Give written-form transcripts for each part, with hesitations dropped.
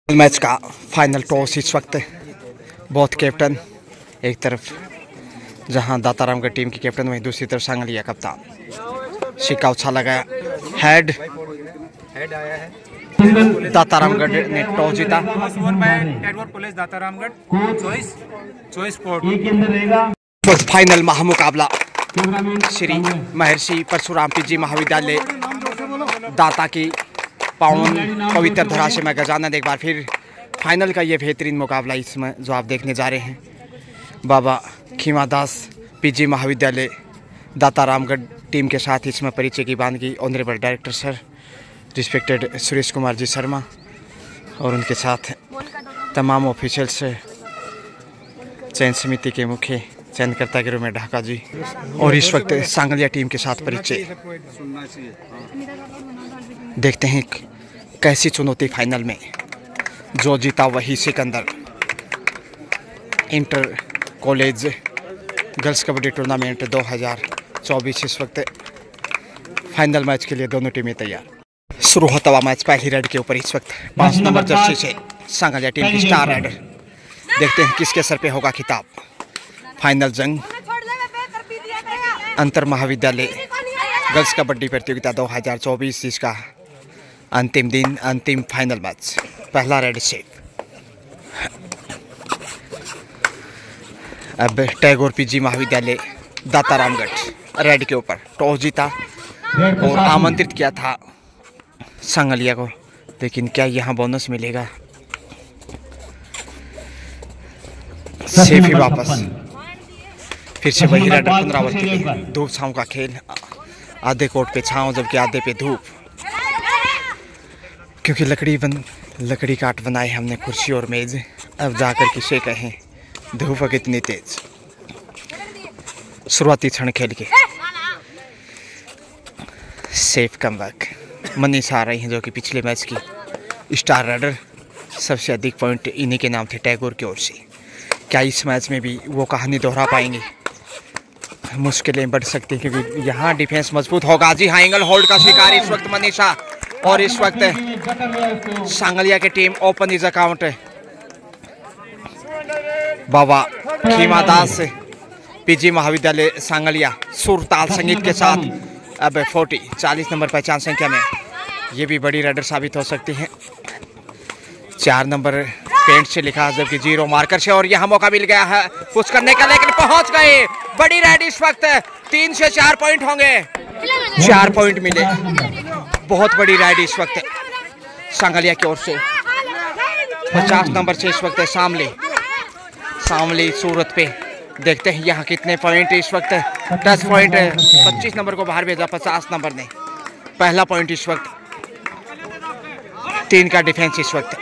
Match का final toss इस वक्त बहुत कैप्टन एक तरफ जहां दातारामगढ़ टीम की कैप्टन वहीं दूसरी तरफ सांगलिया कप्तान। सिक्का उछाला गया, हेड आया है। दातारामगढ़ ने टॉस जीता। फाइनल महामुकाबला श्री महर्षि परशुराम पीजी महाविद्यालय दाता की पावन पवित्र धरा से मैं गजानंद। एक बार फिर फाइनल का ये बेहतरीन मुकाबला इसमें जो आप देखने जा रहे हैं, बाबा खीमादास पीजी महाविद्यालय दातारामगढ़ टीम के साथ इसमें परिचय की बानगी honourable director sir respected Suresh Kumar ji Sharma और उनके साथ तमाम ऑफिशियल्स, चयन समिति के मुख्य चयनकर्ता के रूप में ढाका जी और इस वक्त सांगलिया टीम के साथ परिचय। देखते हैं कैसी चुनौती फाइनल में, जो जीता वही Sikandar. Inter college girls kabaddi tournament 2024 इस वक्त फाइनल मैच के लिए दोनों टीमें तैयार। शुरू होता हुआ मैच पहली रेड के ऊपर इस वक्त 5 नंबर जर्सी से सांगलिया टीम की स्टार रेडर। देखते हैं किसके सर पे होगा खिताब। फाइनल जंग अंतर महाविद्यालय गर्ल्स कबड्डी प्रतियोगिता 2024 इसका अंतिम दिन, अंतिम फाइनल मैच। पहला रेड से अब टैगोर पीजी महाविद्यालय दातारामगढ़ रेड के ऊपर टॉस जीता और आमंत्रित किया था सांगलिया को, लेकिन क्या यहाँ बोनस मिलेगा? सेफ ही वापस फिर से वही रेडर पुनरावृत्ति। धूप छाँव का खेल, आधे कोर्ट पे छाँव जबकि आधे पे धूप, क्योंकि लकड़ी काट बनाए हमने कुर्सी और मेज। अब जाकर किसे कहें धूप कितनी तेज। शुरुआती क्षण खेल के सेफ कमबैक मनीषा आ रही हैं, जो कि पिछले मैच की स्टार रेडर। सबसे अधिक पॉइंट इन्हीं के नाम थे टैगोर की ओर से। क्या इस मैच में भी वो कहानी दोहरा पाएंगे? मुश्किलें बढ़ सकती हैं, क्योंकि यहाँ डिफेंस मजबूत होगा। जी हाँ, एंगल होल्ड का शिकार इस वक्त मनीषा और इस वक्त सांगलिया की team open is account. Baba Khimadas PG महाविद्यालय सांगलिया सुरताल संगीत के साथ अब 40 नंबर पहचान संख्या में ये भी बड़ी रेडर साबित हो सकती है। 4 नंबर पेंट से लिखा, जबकि 0 मार्कर से, और यहाँ मौका मिल गया है पुश करने का, लेकिन पहुंच गए। बड़ी रेड इस वक्त 3 से 4 पॉइंट होंगे। 4 पॉइंट मिले, बहुत बड़ी रेड इस वक्त सांगलिया की ओर से। 50 नंबर से इस वक्त शामली सूरत पे। देखते हैं यहाँ कितने पॉइंट इस वक्त। 10 पॉइंट 25 नंबर को बाहर भेजा 50 नंबर ने। पहला पॉइंट इस वक्त 3 का डिफेंस इस वक्त।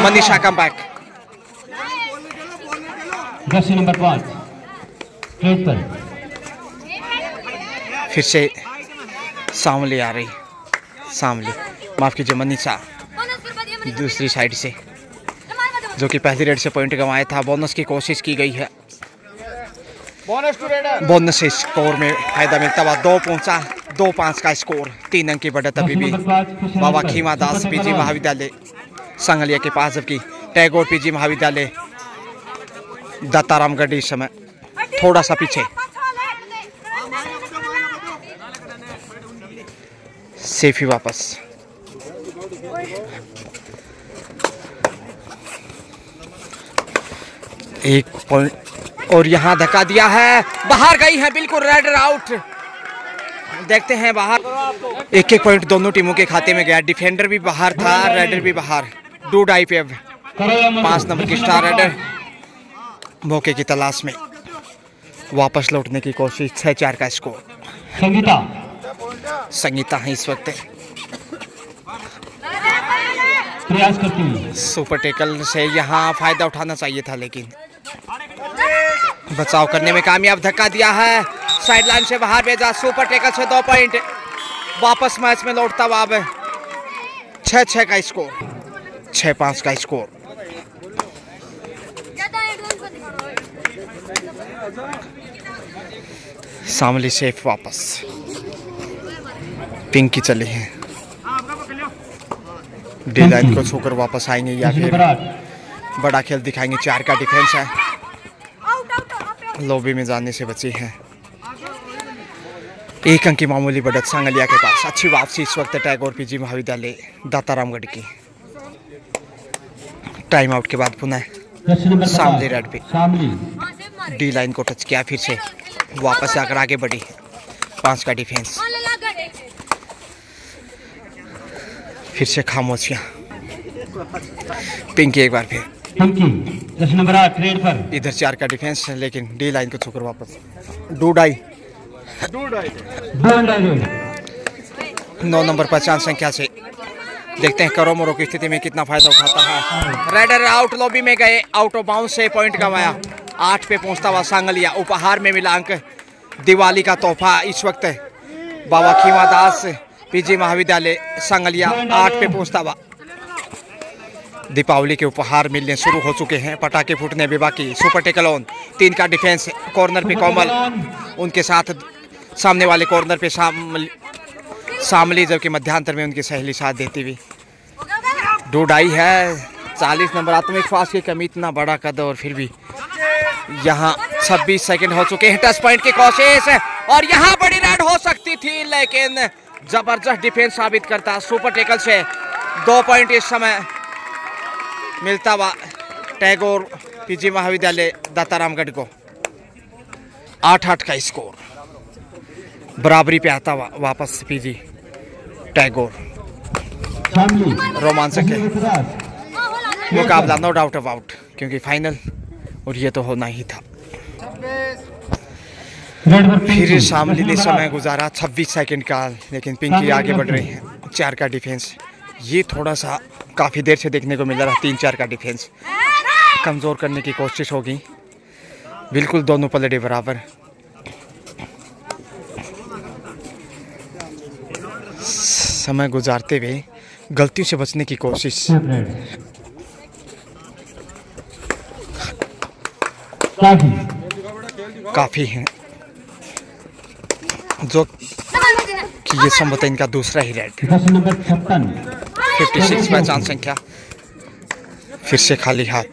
Manisha come back, Jersey number 5 पर फिर से शामली आ रही। शामली, माफ कीजिए, मनीषा दूसरी साइड से, जो कि पहली रेड से पॉइंट गंवाया था। बोनस की कोशिश की गई है, बोनस से स्कोर में फायदा मिलता हुआ 2 पहुंचा। 2-5 का स्कोर, 3 अंक की बढ़त अभी भी बाबा खीमादास पीजी महाविद्यालय सांगलिया के पास, जबकि टैगोर पीजी महाविद्यालय दातारामगढ़ इस समय थोड़ा सा पीछे। सेफी वापस, एक पॉइंट और यहाँ धक्का दिया है, बाहर गई है बिल्कुल, रेडर आउट। देखते हैं बाहर। एक पॉइंट दोनों टीमों के खाते में गया। डिफेंडर भी बाहर था, रेडर भी बाहर। डू डाई पे 5 नंबर की स्टार रेडर मौके की तलाश में वापस लौटने की कोशिश। 6-4 का स्कोर। संगीता है इस वक्त प्रयास करती हुई। सुपर टेकल से यहाँ फायदा उठाना चाहिए था, लेकिन बचाव करने में कामयाब। धक्का दिया है, साइडलाइन से बाहर भेजा। सुपर टेकल से 2 पॉइंट वापस मैच में लौटता हुआ। अब 6-6 का स्कोर, 6-5 का स्कोर। शामली सेफ वापस। पिंकी चली है, डी लाइन को छूकर वापस आएंगे या जर्सी फिर नंबर 8 बड़ा खेल दिखाएंगे। 4 का डिफेंस है, लॉबी में जाने से बची है। 1 अंक की मामूली बढ़त सांगलिया के पास। अच्छी वापसी इस वक्त टैगोर पीजी महाविद्यालय दातारामगढ़ की। टाइम आउट के बाद पुनः जर्सी नंबर 50 शामली रेड पे शामली डी लाइन को टच किया, फिर से वापस आकर आगे बढ़ी। 5 का डिफेंस, फिर से खामोशियां। पिंकी एक बार फिर पिंकी जर्सी नंबर 8 रेड पर इधर 4 का डिफेंस, लेकिन डी लाइन को छूकर वापस। डूडाई 2 अंडा रेड 9 नंबर 50 संख्या से देखते हैं करोमोरो की स्थिति में कितना फायदा उठाता है। रेडर आउट लॉबी में गए, आउट ऑफ बाउंड से पॉइंट गंवाया। 8 पे पहुंचता हुआ सांगलिया। उपहार में मिला अंक, दिवाली का तोहफा इस वक्त बाबा खीमा दास पीजी महाविद्यालय सांगलिया 8 पे पहुंचता हुआ। दीपावली के उपहार मिलने शुरू हो चुके हैं, पटाखे फूटने भी बाकी। सुपर टेकल ऑन, 3 का डिफेंस, कॉर्नर पे कोमल, उनके साथ सामने वाले कॉर्नर पे शामली, जबकि मध्यांतर में उनकी सहेली साथ देती हुई। डूडाई है 40 नंबर। आत्मविश्वास की कमी, इतना बड़ा कद और फिर भी यहाँ 26 सेकंड हो चुके हैं। टच पॉइंट की कोशिश और यहाँ बड़ी रेड हो सकती थी, लेकिन जबरदस्त डिफेंस साबित करता। सुपर टेकल से 2 पॉइंट इस समय मिलता हुआ टैगोर पीजी महाविद्यालय दातारामगढ़ को। 8-8 का स्कोर, बराबरी पे आता हुआ वापस पीजी टैगोर। शामली रोमांचक है जर्सी नंबर 50 मुकाबला, नो डाउट अबाउट, क्योंकि फाइनल और ये तो होना ही था। रेड पर पिंकी फिर शामली ने जर्सी समय नंबर गुजारा 26 सेकंड का, लेकिन पिंकी आगे बढ़ रही है। 4 का डिफेंस, ये थोड़ा सा काफ़ी देर से देखने को मिल रहा है। 3-4 का डिफेंस कमज़ोर करने की कोशिश होगी। बिल्कुल दोनों पलड़े बराबर। समय गुजारते हुए गलतियों से बचने की कोशिश आठ। रेड काफी काफ़ी है, जो कि ये संभवतः इनका दूसरा ही रेड। जर्सी नंबर 56 56 पहचान संख्या, फिर से खाली हाथ।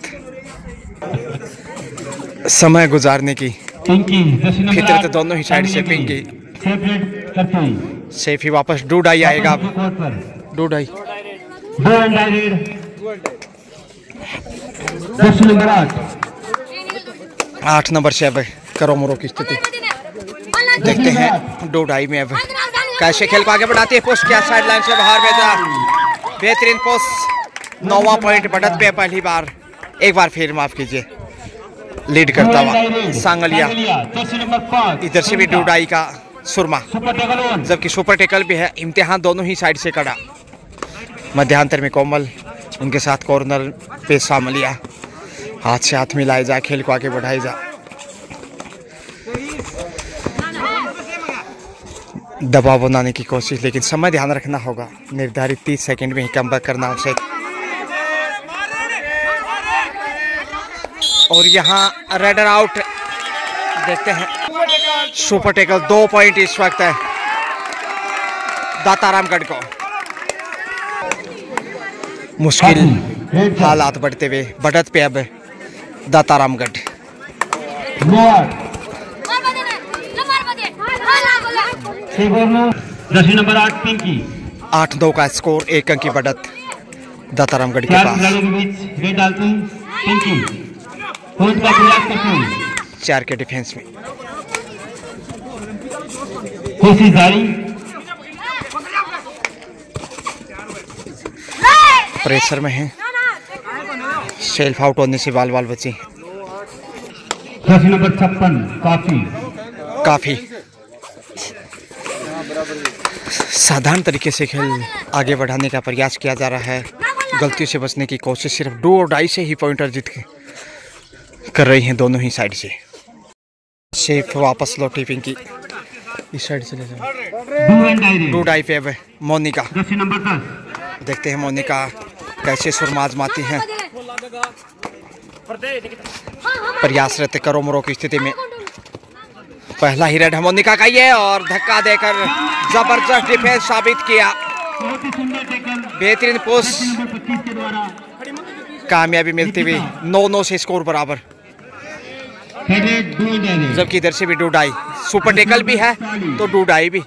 समय गुजारने की पिंकी जर्सी नंबर फितरत 8 दोनों ही साइड से। पिंकी सेपरेट करते हुए सेफ ही वापस। डूडाई आएगा अब। कोर्ट पर डूडाई 2 अंडा रेड जर्सी नंबर 8 नंबर से अब करोमोरो की स्थिति देखते हैं। डूडाई में अब कैसे खेल को आगे बढ़ाती है। पोस्ट किया साइड लाइन से बाहर भेजा, बेहतरीन पोस्ट। 9वां पॉइंट बढ़त पे पहली बार। एक बार फिर माफ कीजिए, लीड करता हुआ सांगलिया। जर्सी नंबर 5 इधर से भी डूडाई का सुरमा, सुपर टेकल ऑन जबकि सुपर टेकल भी है। इम्तिहान दोनों ही साइड से कड़ा। मध्यांतर में कोमल, उनके साथ कॉर्नर पे शामलिया। हाथ से हाथ मिलाए जा, खेल को आगे बढ़ाई जा। दबाव बनाने की कोशिश, लेकिन समय ध्यान रखना होगा। निर्धारित 30 सेकंड में ही कमबैक करना आवश्यक। और यहाँ रेडर आउट देखते हैं। सुपर टेकल 2 पॉइंट इस वक्त है दातारामगढ़ को। मुश्किल हालात बढ़ते हुए बढ़त पे अब दातारामगढ़। जर्सी नंबर 8 पिंकी 8-2 का स्कोर, 1 अंक की बढ़त दातारामगढ़ के 4 पास। खिलाड़ियों के बीच रेड डालते हैं पिंकी पॉइंट का प्रयास करते हुए। 4 के डिफेंस में कोशिश जारी प्रेशर में है। सेल्फ आउट होने से बाल बची। जर्सी नंबर 56 काफ़ी साधारण तरीके से खेल आगे बढ़ाने का प्रयास किया जा रहा है। गलतियों से बचने की कोशिश, सिर्फ डू और डाई से ही पॉइंटर जीत कर रही हैं दोनों ही साइड से। सेफ वापस लौटी पिंकी, इस साइड से ले जाओ। डू डाई पे अब मोनिका। जर्सी नंबर 10 देखते हैं मोनिका कैसे सुरमा आजमाती हैं। प्रयासरत करोमोरो की स्थिति में पहला ही रेड मोनिका का ये, और धक्का देकर जबरदस्त डिफेंस साबित किया। बहुत ही सुंदर टेकल बेहतरीन पोस्ट कामयाबी मिलती हुई 9-9 से स्कोर बराबर। जबकि इधर से भी डूडाई, सुपर टेकल भी है तो डूडाई भी,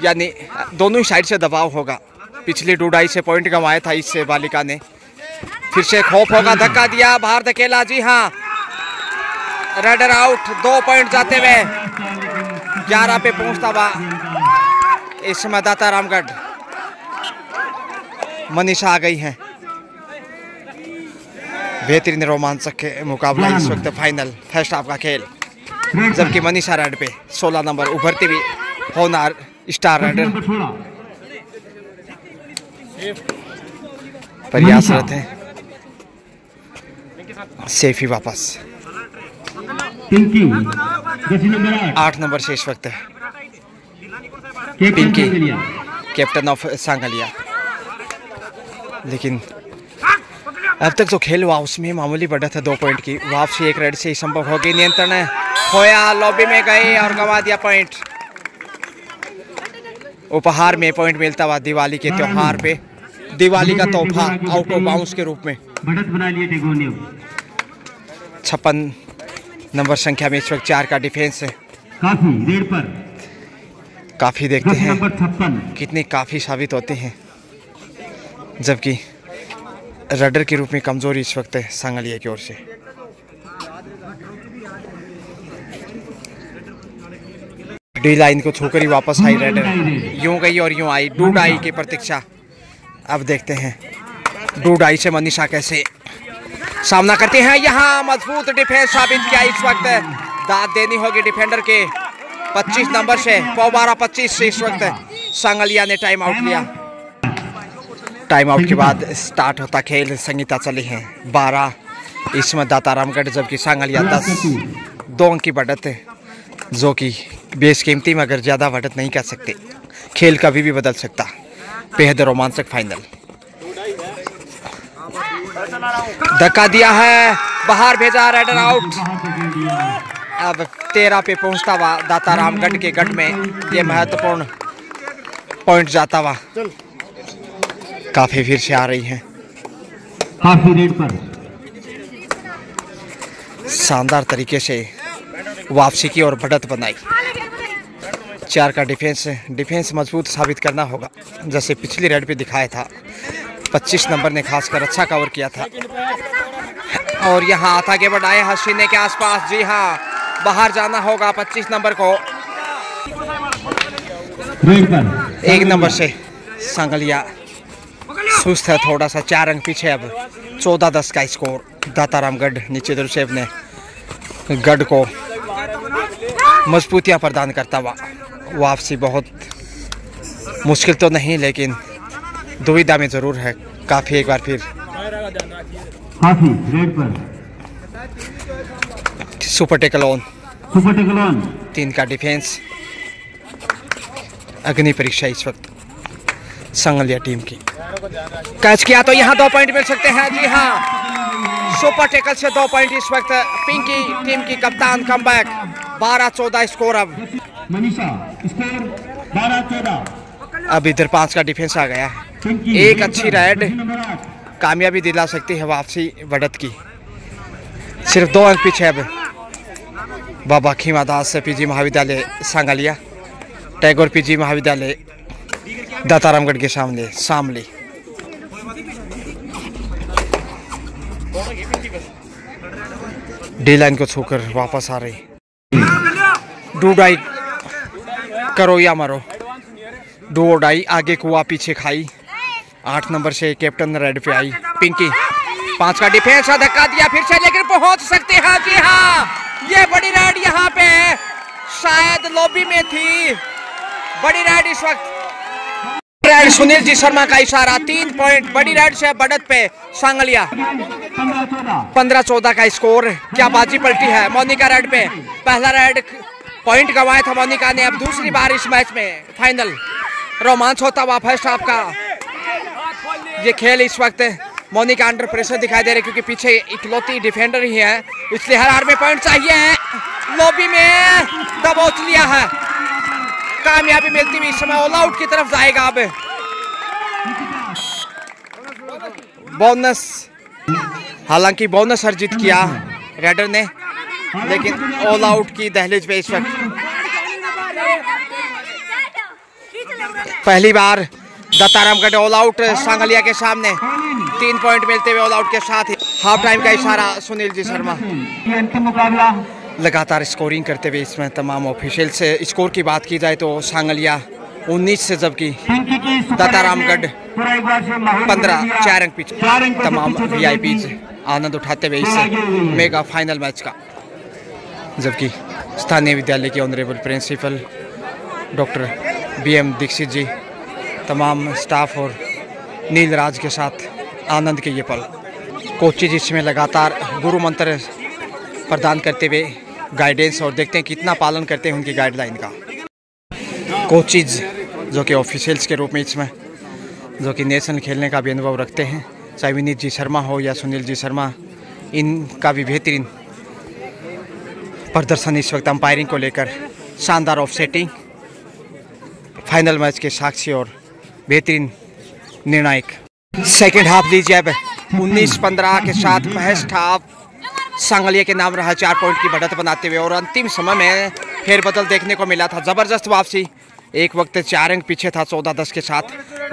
यानी दोनों ही साइड से दबाव होगा। पिछली डूडाई से पॉइंट गंवाया था इससे बालिका ने, फिर से खौफ होगा। धक्का दिया, बाहर धकेला, जी हाँ, रेडर आउट। 2 पॉइंट जाते हुए 11 पे पहुंचता हुआ इस समय दाता रामगढ़। मनीषा आ गई हैं। बेहतरीन रोमांचक मुकाबला इस वक्त फाइनल फर्स्ट हाफ का खेल, जबकि मनीषा रेड पे 16 नंबर उभरती हुई होनार स्टार रेडर प्रयासरत है। सेफी वापस 8 नंबर से इस वक्त पिंकी कैप्टन ऑफ सांगलिया। लेकिन अब तक तो खेल हुआ उसमें मामूली बढ़त है 2 पॉइंट की। वापसी 1 रेड से ही संभव होगी। नियंत्रण खोया, लॉबी में गए और गंवा दिया पॉइंट। उपहार में पॉइंट मिलता हुआ दिवाली के त्योहार पे, दिवाली का तोहफा आउट ऑफ बाउंस के रूप में। 56 नंबर संख्या में इस वक्त 4 का डिफेंस है। काफी देखते हैं कितनी काफी साबित होते हैं, जबकि रडर के रूप में कमजोरी इस वक्त है सांगलिया की ओर से। डी लाइन को छूकर ही वापस आई रेडर, यूं गई और यूं आई। डूडाई की प्रतीक्षा। अब देखते हैं डूडाई से मनीषा कैसे सामना करते हैं। यहाँ मजबूत डिफेंस साबित किया इस वक्त। दाद देनी होगी डिफेंडर के 25 नंबर से। 12-25 से इस वक्त सांगलिया ने टाइम आउट लिया। टाइम आउट के बाद स्टार्ट होता खेल। संगीता चली हैं 12 इसमें दाता रामगढ़, जबकि सांगलिया 10। 2 अंक की बढ़त है, जो कि बेशकीमती मगर ज़्यादा बढ़त नहीं कह सकते। खेल कभी भी बदल सकता। बेहद रोमांचक फाइनल। धक्का दिया है, बाहर भेजा, रेडर आउट। अब 13 पे पहुंचता हुआ दाता रामगढ़ के गढ़ में ये महत्वपूर्ण पॉइंट जाता हुआ। काफी फिर से आ रही हैं। शानदार तरीके से वापसी की और बढ़त बनाई। 4 का डिफेंस मजबूत साबित करना होगा, जैसे पिछली रेड पे दिखाया था। 25 नंबर ने खासकर अच्छा कवर किया था। और यहाँ हाथ आगे बढ़ाए हसीने के आसपास। जी हाँ, बाहर जाना होगा 25 नंबर को। 1 नंबर से सांगलिया सुस्त है थोड़ा सा, 4 अंक पीछे। अब 14-10 का स्कोर। दाता रामगढ़ नीचे दुर्सेव ने गढ़ को मजबूतियां प्रदान करता हुआ। वापसी बहुत मुश्किल तो नहीं, लेकिन दुविधा में जरूर है काफी। एक बार फिर सुपर टेकल ऑन। 3 का डिफेंस। अग्नि परीक्षा इस वक्त सांगलिया टीम की। कैच किया तो यहाँ 2 पॉइंट मिल सकते हैं। जी हाँ, सुपर टेकल से 2 पॉइंट इस वक्त पिंकी टीम की कप्तान। Comeback 12-14 score. अब मनीषा स्कोर 12-14। अब इधर 5 का डिफेंस आ गया है। एक अच्छी रेड कामयाबी दिला सकती है वापसी बढ़त की। सिर्फ 2 अंक पीछे। अब बाबा खीमादास से पीजी महाविद्यालय सांगलिया, टैगोर पीजी महाविद्यालय दाता रामगढ़ के सामने शामली। डी लाइन को छूकर वापस आ रही। डूडाई करो या मरो, डूडाई। आगे कुआ पीछे खाई। 8 नंबर से कैप्टन रेड पे आई पिंकी। 5 का डिफेंस। धक्का दिया फिर से, लेकिन पहुंच सकते हैं। जी हाँ, ये बड़ी रेड यहाँ पे शायद लॉबी में थी। बड़ी रेड इस वक्त। रेड सुनील जी शर्मा का इशारा। 3 पॉइंट बड़ी रेड से बढ़त पे सांगलिया। 15-14 का स्कोर। क्या बाजी पलटी है मोनिका रेड पे। पहला रेड पॉइंट गंवाया था मोनिका ने। अब दूसरी बार इस मैच में फाइनल रोमांच होता हुआ फर्स्ट हाफ का ये खेल। इस वक्त मोनिका अंडर प्रेशर दिखाई दे रही, क्योंकि पीछे इकलौती डिफेंडर ही है, इसलिए हर हार में पॉइंट चाहिए। लॉबी में दबोच लिया है। कामयाबी मिलती हुई इस समय ऑल आउट की तरफ जाएगा। अब बोनस हालांकि बोनस अर्जित किया रेडर ने, लेकिन ऑल आउट की दहलीज पे इस वक्त पहली बार दत्तारामगढ़ ऑल आउट सांगलिया के सामने 3 पॉइंट मिलते हुए ऑल आउट के साथ ही हाफ टाइम का इशारा सुनील जी शर्मा लगातार स्कोरिंग करते हुए इसमें तमाम ऑफिशियल से। स्कोर की बात की जाए तो सांगलिया 19 से जबकि दत्तारामगढ़ 15, 4 अंक पीछे। तमाम वीआईपीज आनंद उठाते हुए इस मेगा फाइनल मैच का, जबकि स्थानीय विद्यालय के honourable principal doctor BM Dikshit ji, तमाम स्टाफ और नीलराज के साथ आनंद के ये पल। कोचेज इसमें लगातार गुरु मंत्र प्रदान करते हुए गाइडेंस, और देखते हैं कितना पालन करते हैं उनकी गाइडलाइन का। कोचेज जो कि ऑफिशियल्स के रूप में इसमें जो कि नेशनल खेलने का भी अनुभव रखते हैं, चाहे विनीत जी शर्मा हो या सुनील जी शर्मा, इनका भी बेहतरीन प्रदर्शन इस वक्त अंपायरिंग को लेकर शानदार ऑफसेटिंग फाइनल मैच के साक्षी और बेहतरीन निर्णायक। सेकेंड हाफ लीजिए अब 19-15 के साथ फर्स्ट हाफ सांगलिया के नाम रहा 4 पॉइंट की बढ़त बनाते हुए, और अंतिम समय में फेरबदल देखने को मिला था। जबरदस्त वापसी, एक वक्त 4 अंक पीछे था 14-10 के साथ,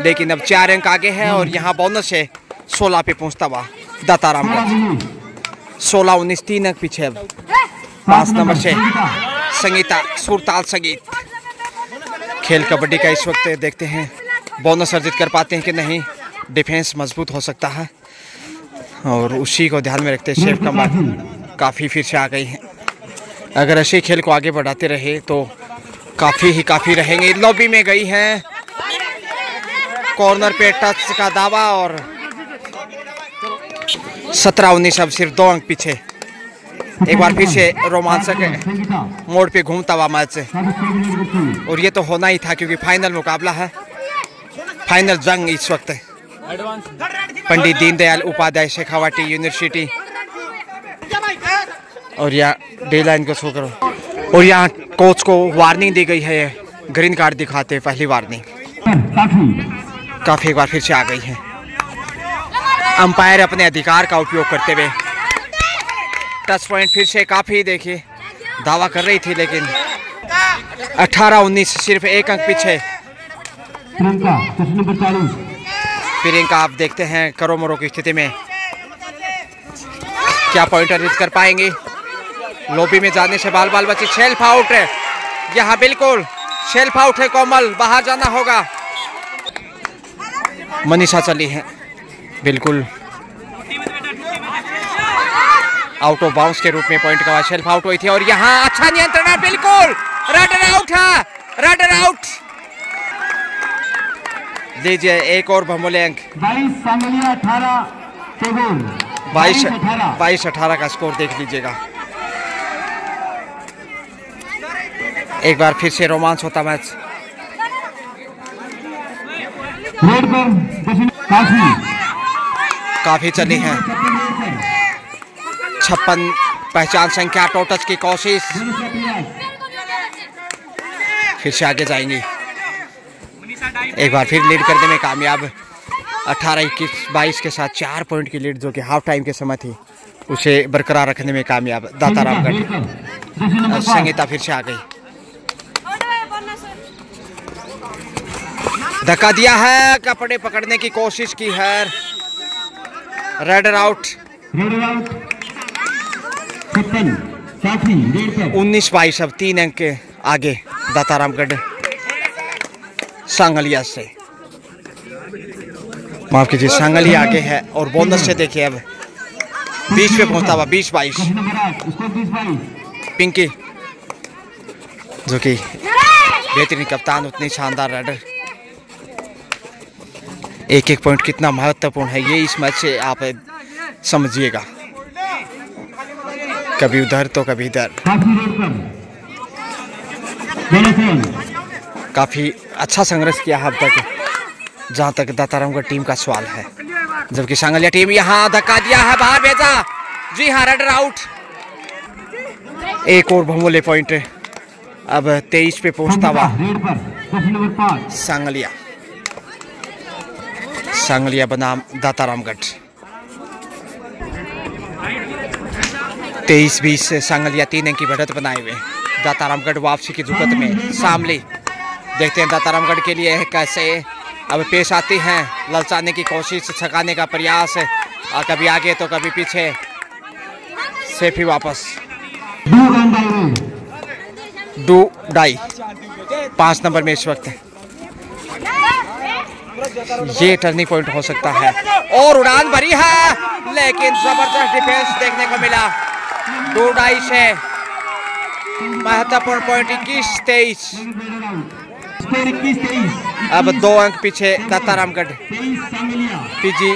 लेकिन अब 4 अंक आगे है और यहाँ बोनस है 16 पे पहुंचता हुआ दत्तारामगढ़। 16-19 3 अंक पीछे। अब 5 नंबर से संगीता सुरताल संगीत। खेल कबड्डी का इस वक्त देखते हैं बोनस अर्जित कर पाते हैं कि नहीं। डिफेंस मजबूत हो सकता है, और उसी को ध्यान में रखते शेफ कम्बाट काफ़ी फिर से आ गई हैं। अगर ऐसे खेल को आगे बढ़ाते रहे तो काफ़ी रहेंगे। लॉबी में गई हैं, कॉर्नर पे टच का दावा, और 17-19 अब सिर्फ 2 अंक पीछे। एक बार फिर से रोमांचक मोड़ पे घूमता हुआ मैच, और ये तो होना ही था क्योंकि फाइनल मुकाबला है, फाइनल जंग इस वक्त पंडित दीनदयाल उपाध्याय शेखावाटी यूनिवर्सिटी और यहाँ डे लाइन को शो करो, और यहाँ कोच को वार्निंग दी गई है, ग्रीन कार्ड दिखाते हैं पहली वार्निंग। काफी एक बार फिर से आ गई है। अंपायर अपने अधिकार का उपयोग करते हुए टच पॉइंट फिर से काफी देखिए दावा कर रही थी, लेकिन 18-19 सिर्फ 1 अंक पीछे। प्रियंका आप देखते हैं करो मरो की स्थिति में क्या पॉइंट अर्जित कर पाएंगे। लॉबी में जाने से बाल बची। शेल्फ आउट है यहाँ, बिल्कुल शेल्फ आउट है कोमल, बाहर जाना होगा। मनीषा चली है बिल्कुल आउट ऑफ बाउंस के रूप में पॉइंट का शेल्फ आउट हुई थी, और यहाँ अच्छा नियंत्रण है, बिल्कुल रनर आउट है, रनर आउट। लीजिए एक और बहुमूल्य अंक। 22-18 का स्कोर देख लीजिएगा। एक बार फिर से रोमांच होता मैच। काफी चली है 56 पहचान संख्या टोटच की कोशिश, फिर से आगे जाएंगी। एक बार फिर लीड करने में कामयाब। 18-21-22 के साथ 4 पॉइंट की लीड जो कि हाफ टाइम के समय थी उसे बरकरार रखने में कामयाब दत्तारामगढ़। संगीता फिर से आ गई, धक्का दिया है, कपड़े पकड़ने की कोशिश की है, रेडर आउट। 19-22 अब 3 अंक आगे दत्तारामगढ़ सांगलिया से, माफ कीजिए सांगलिया आगे है, और बोनस से देखिए अब 20 पे पहुंचता हुआ 20-22। पिंकी जो कि बेहतरीन कप्तान, उतनी शानदार राइडर। एक एक पॉइंट कितना महत्वपूर्ण है ये इस मैच से आप समझिएगा, कभी उधर तो कभी इधर। काफी अच्छा संघर्ष किया अब तक जहां तक दत्तारामगढ़ टीम का सवाल है, जबकि सांगलिया टीम यहां धक्का दिया है, बाहर भेजा। जी हाँ, रनर आउट। एक और बहुमूल्य पॉइंट अब 23 पे पहुंचता हुआ सांगलिया बनाम दत्तारामगढ़। 23-20 से सांगलिया 3 अंक की बढ़त बनाए हुए। दातारामगढ़ वापसी की जुगत में शामली। देखते हैं दातारामगढ़ के लिए कैसे अब पेश आती हैं। ललचाने की कोशिश, छकाने का प्रयास, और कभी आगे तो कभी पीछे। सेफी वापस। डू डाई 5 नंबर में इस वक्त ये टर्निंग पॉइंट हो सकता है। और उड़ान भरी है, लेकिन जबरदस्त डिफेंस देखने को मिला। डू डाई से महत्वपूर्ण पॉइंट 21-23। अब 2 अंक पीछे दातारामगढ़। पीजी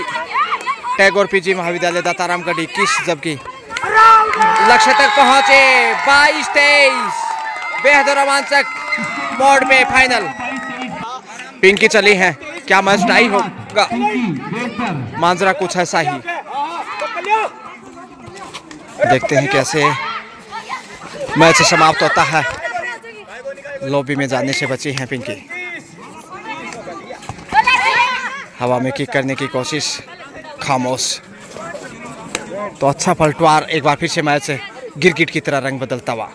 टैगोर पीजी महाविद्यालय दातारामगढ़ 21, जबकि लक्ष्य तक पहुंचे 22-23। बेहद रोमांचक मोड में फाइनल। पिंकी चली है, क्या मैच टाई होगा? मांजरा कुछ ऐसा ही। देखते हैं कैसे मैच समाप्त होता है। लॉबी में जाने से बची हैं पिंकी। हवा में किक करने की कोशिश, खामोश। तो अच्छा पलटवार, एक बार फिर से मैच गिरगिट की तरह रंग बदलता हुआ।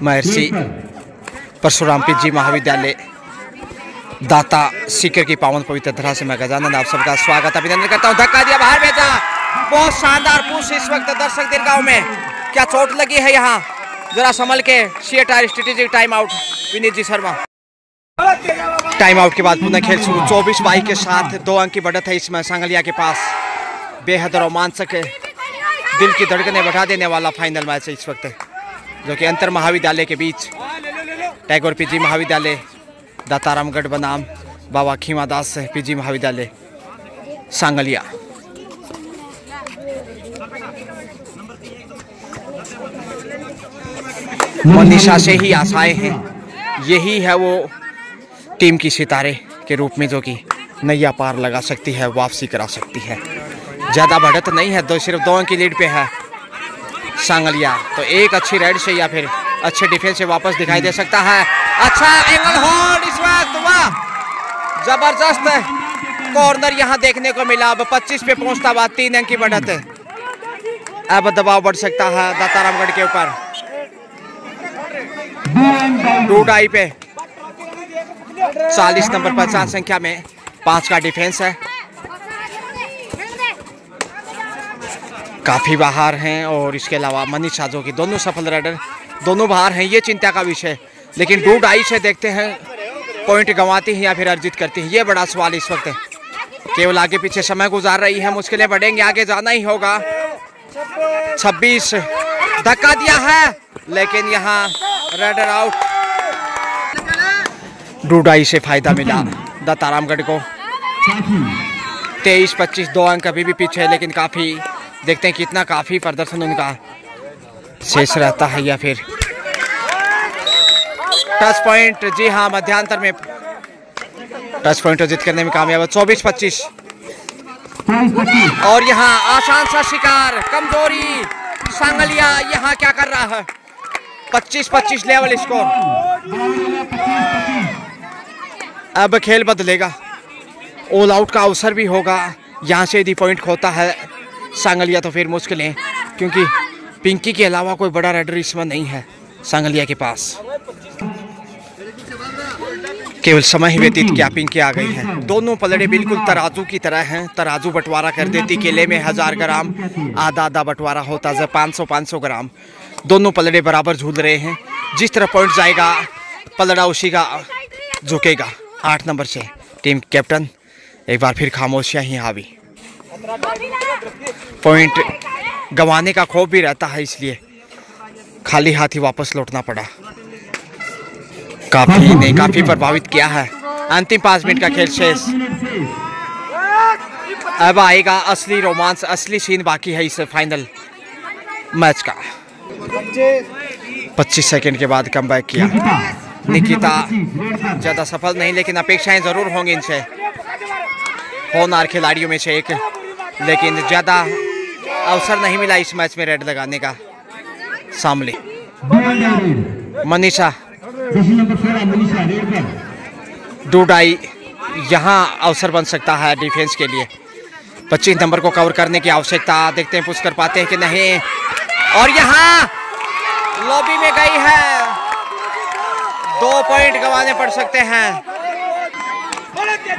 महर्षि परशुराम पीजी महाविद्यालय दाता सीकर की पावन पवित्र धरा से मैं गजानंद आप सबका स्वागत अभिनंदन करता हूं। धक्का दिया, बाहर भेजा। बहुत शानदार पुश इस वक्त दर्शक दीर्घाओं में। क्या चोट लगी है यहाँ, जरा संभल के। सीएटायर स्ट्रेटेजिक टाइम आउट विनीत जी शर्मा। टाइम आउट के बाद पुनः खेल शुरू। 24-22 के साथ 2 अंक की बढ़त है इसमें सांगलिया के पास। बेहद रोमांचक, दिल की धड़कनें बढ़ा देने वाला फाइनल मैच है इस वक्त, जो कि अंतर महाविद्यालय के बीच। टैगोर पीजी महाविद्यालय दातारामगढ़ बनाम बाबा खीमादास पीजी महाविद्यालय सांगलिया। मनीषा से ही आशाएं हैं। यही है वो टीम की सितारे के रूप में जो कि नैया पार लगा सकती है, वापसी करा सकती है। ज्यादा बढ़त नहीं है, सिर्फ 2 अंक की लीड पे है सांगलिया। तो एक अच्छी राइड से या फिर अच्छे डिफेंस से वापस दिखाई दे सकता है। अच्छा एंगल होल्ड इस वक्त, वाह जबरदस्त कॉर्नर यहां देखने को मिला। अब 25 पे पहुंचता हुआ 3 अंक की बढ़त। अब दबाव बढ़ सकता है दातारामगढ़ के ऊपर। डू डाई पे 40 नंबर 50 संख्या में 5 का डिफेंस है। काफी बाहर हैं, और इसके अलावा मनीषा जो कि दोनों सफल राइडर, दोनों बाहर हैं। ये चिंता का विषय। लेकिन डू डाई से देखते हैं पॉइंट गंवाती हैं या फिर अर्जित करती हैं, ये बड़ा सवाल इस वक्त है। केवल आगे पीछे समय गुजार रही है, मुश्किलें बढ़ेंगी, आगे जाना ही होगा। 26 धक्का दिया है, लेकिन यहाँ राइडर आउट। डू डाई से फायदा मिला दातारामगढ़ को। 23-25 2 अंक अभी भी पीछे, लेकिन काफी देखते हैं कितना काफी प्रदर्शन उनका शेष रहता है या फिर टच पॉइंट। जी हाँ, मध्यांतर में टच पॉइंट अर्जित करने में कामयाब। 24-25 और यहाँ आसान सा शिकार, कमजोरी सांगलिया यहाँ क्या कर रहा है। 25-25 लेवल स्कोर। अब खेल बदलेगा, ऑल आउट का अवसर भी होगा। यहाँ से यदि पॉइंट खोता है सांगलिया तो फिर मुश्किलें, क्योंकि पिंकी के अलावा कोई बड़ा राइडर इसमें नहीं है सांगलिया के पास। केवल समय ही व्यतीत किया, पिंकी आ गई है। दोनों पलड़े बिल्कुल तराजू की तरह हैं। तराजू बंटवारा कर देती, केले में 1000 ग्राम आधा आधा बंटवारा होता है 500-500 ग्राम। दोनों पलड़े बराबर झूल रहे हैं। जिस तरह पॉइंट जाएगा पलड़ा उसी का झुकेगा। 8 नंबर से टीम कैप्टन एक बार फिर खामोशियां ही हावी। पॉइंट गंवाने का खौफ भी रहता है, इसलिए खाली हाथ ही वापस लौटना पड़ा। काफी प्रभावित किया है। अंतिम 5 मिनट का खेल शेष। अब आएगा असली रोमांस, असली सीन बाकी है इस फाइनल मैच का। 25 सेकंड के बाद कमबैक किया निकिता। ज्यादा सफल नहीं, लेकिन अपेक्षाएं जरूर होंगी इनसे। होनहार खिलाड़ियों में से एक, लेकिन ज्यादा अवसर नहीं मिला इस मैच में रेड लगाने का। सामने मनीषा डू डाई, यहाँ अवसर बन सकता है डिफेंस के लिए। 25 नंबर को कवर करने की आवश्यकता, देखते हैं पुश कर पाते हैं कि नहीं। और यहाँ लॉबी में गई है, 2 पॉइंट गंवाने पड़ सकते हैं।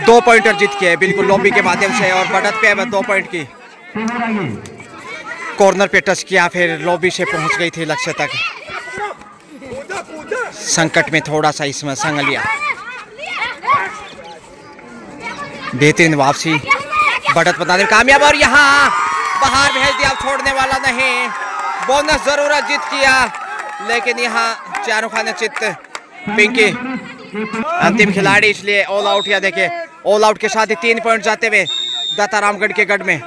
2 पॉइंटर जीत के बिल्कुल लॉबी के माध्यम से, और बढ़त पे है 2 पॉइंट की। कॉर्नर पे टच किया, फिर लॉबी से पहुंच गई थी लक्ष्य तक। संकट में थोड़ा सा इसमें संगलिया, बेहतरीन वापसी, बढ़त बताने में कामयाब, और यहाँ बाहर भेज दिया, छोड़ने वाला नहीं। बोनस जरूरत जीत किया, लेकिन यहाँ चारों खाने चित्त पिंकी अंतिम खिलाड़ी, इसलिए ऑल आउट। या देखिए ऑल आउट के साथ ही 3 पॉइंट जाते हुए दाता रामगढ़ के गढ़ में।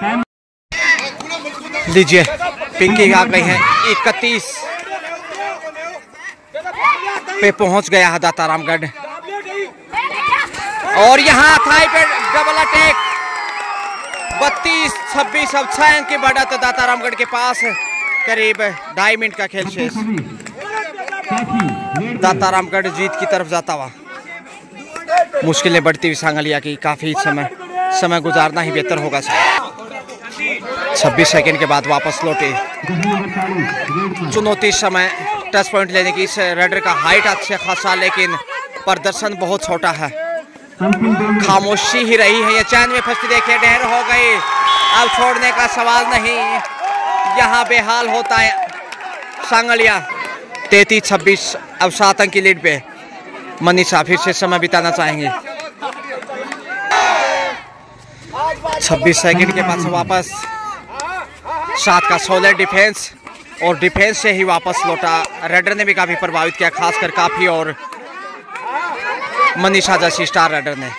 लीजिए पिंकी आ गई है, 31 पे पहुंच गया है दाता रामगढ़। और यहाँ थाई पे डबल अटैक, 32-26, अब 6 अंक की बढ़त दाता रामगढ़ के पास। करीब 2.5 मिनट का खेल शेष, दाता रामगढ़ जीत की तरफ जाता हुआ। मुश्किलें बढ़ती हुई सांगलिया की, काफी समय गुजारना ही बेहतर होगा। 26 सेकंड के बाद वापस लौटे, चुनौती समय टच पॉइंट लेने की। इस रेडर का हाइट अच्छा खासा, लेकिन प्रदर्शन बहुत छोटा है, खामोशी ही रही है। ये चैन में फंसती देखिए, ढेर हो गई, अब छोड़ने का सवाल नहीं। यहाँ बेहाल होता है सांगलिया। 33-26, अब 7 अंक की लीड पे मनीषा फिर से समय बिताना चाहेंगे। 26 सेकंड के बाद वापस 7 का सॉलिड डिफेंस, और डिफेंस से ही वापस लौटा। रेडर ने भी काफी प्रभावित किया, खासकर काफी, और मनीषा जैसी स्टार रेडर ने।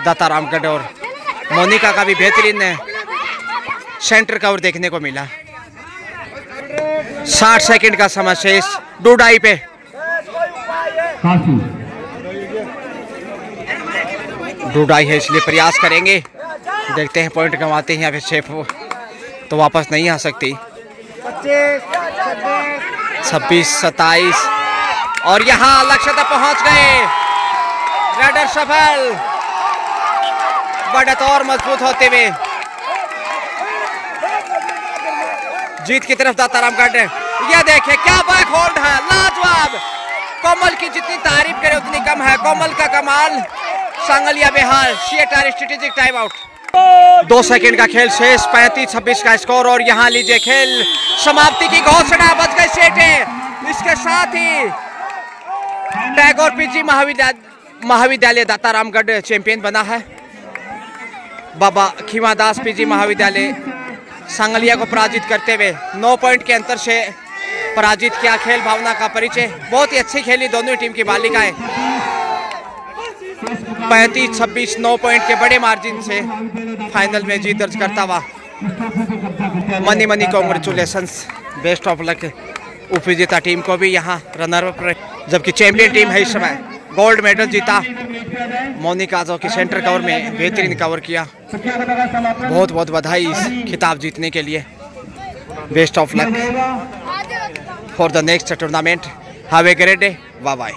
दाता रामगढ़ और मोनिका का भी बेहतरीन सेंटर कवर देखने को मिला। 60 सेकंड का समय शेष, 2.5 पे। डूडाई है, इसलिए प्रयास करेंगे, देखते हैं पॉइंट कमाते हैं या फिर सेफ तो वापस नहीं आ सकती। 26-27, और यहाँ लक्ष्य तक पहुंच गए। रेडर सफल, बढ़त और मजबूत होते हुए जीत की तरफ दाता रामगढ़। यह देखिए क्या बैक होल्ड है, लाजवाब। कोमल की जितनी तारीफ करे उतनी कम है, कोमल का कमाल। सांगलिया बेहाल, शिएटार स्ट्रेटेजिक टाइम आउट। 2 सेकंड का खेल शेष, 35-26 का स्कोर, और यहाँ लीजिए खेल समाप्ति की घोषणा। बच गए सेठे, इसके साथ ही टैगोर पीजी महाविद्यालय दाता रामगढ़ चैंपियन बना है। बाबा खीमादास पीजी महाविद्यालय सांगलिया को पराजित करते हुए 9 पॉइंट के अंतर से पराजित किया। खेल भावना का परिचय, बहुत ही अच्छी खेली दोनों टीम की बालिकाएं। 35-26, 9 पॉइंट के बड़े मार्जिन से फाइनल में जीत दर्ज करता हुआ। Money congratulations, best of luck उपविजेता टीम को भी। यहाँ रनर अप, जबकि चैंपियन टीम है इस समय गोल्ड मेडल जीता। मोनिका जो कि सेंटर कवर में बेहतरीन कवर किया। बहुत बहुत बधाई इस खिताब जीतने के लिए। Best of luck for the next tournament. Have a great day, bye bye.